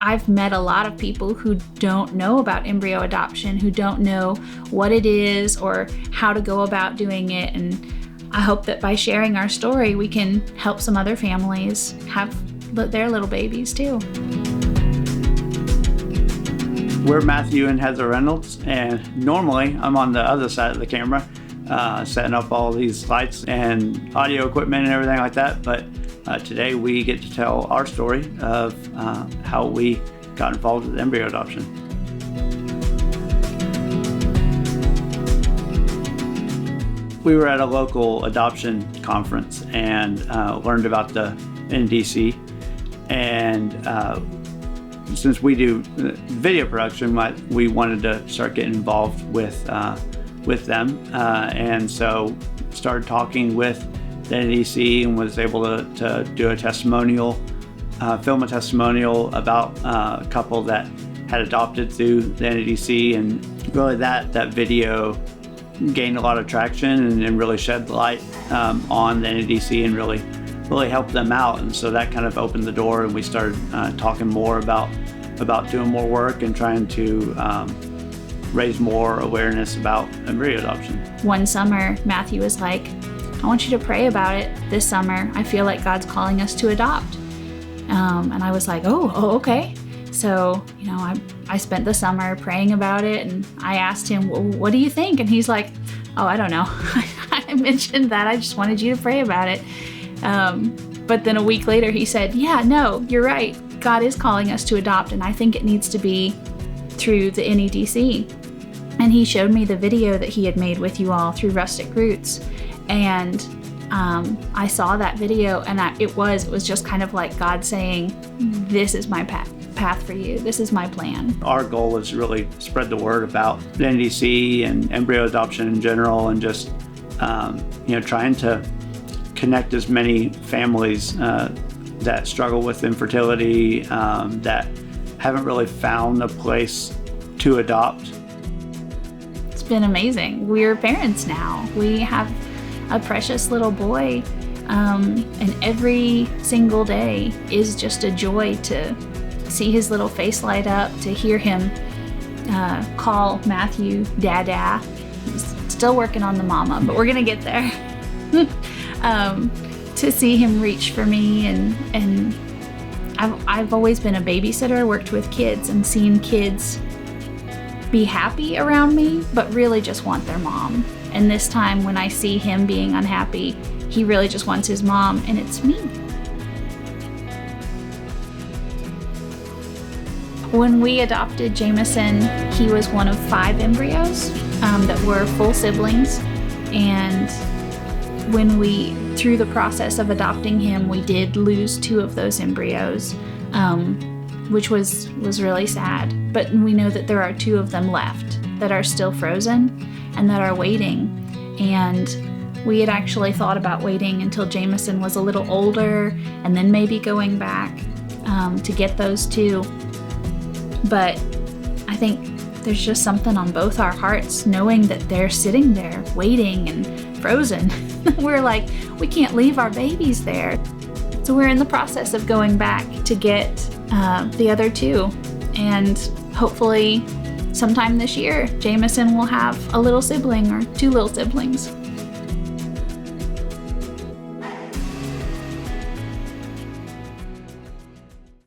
I've met a lot of people who don't know about embryo adoption, who don't know what it is or how to go about doing it. And I hope that by sharing our story, we can help some other families have their little babies too. We're Matthew and Heather Reynolds, and normally I'm on the other side of the camera, setting up all these lights and audio equipment and everything like that. But today we get to tell our story of how we got involved with embryo adoption. We were at a local adoption conference and learned about the NDC. And since we do video production, we wanted to start getting involved with them. And so started talking with the NDC and was able to do a testimonial, film a testimonial about a couple that had adopted through the NDC. And really that video gained a lot of traction and really shed light on the NDC and really helped them out. And so that kind of opened the door, and we started talking more about doing more work and trying to raise more awareness about embryo adoption. One summer, Matthew was like, I want you to pray about it this summer. I feel like God's calling us to adopt. And I was like, oh, okay. So, I spent the summer praying about it, and I asked him, well, what do you think? And he's like, oh, I don't know. I mentioned that. I just wanted you to pray about it. But then a week later he said, yeah, no, you're right. God is calling us to adopt, and I think it needs to be through the NEDC. And he showed me the video that he had made with you all through Rustic Roots. And I saw that video, and it was just kind of like God saying, this is my path for you. This is my plan. Our goal is really spread the word about the NDC and embryo adoption in general, and just trying to connect as many families that struggle with infertility, that haven't really found a place to adopt. It's been amazing. We're parents now. We have a precious little boy, and every single day is just a joy to see his little face light up, to hear him call Matthew Dada. He's still working on the mama, but we're gonna get there. To see him reach for me, and I've always been a babysitter, worked with kids, and seen kids be happy around me, but really just want their mom. And this time when I see him being unhappy, he really just wants his mom, and it's me. When we adopted Jameson, he was one of 5 embryos that were full siblings. And when through the process of adopting him, we did lose 2 of those embryos, which was really sad. But we know that there are 2 of them left that are still frozen and that are waiting. And we had actually thought about waiting until Jameson was a little older and then maybe going back to get those 2. But I think there's just something on both our hearts knowing that they're sitting there waiting and frozen. We're like, we can't leave our babies there. So we're in the process of going back to get the other 2. And hopefully sometime this year, Jameson will have a little sibling or 2 little siblings.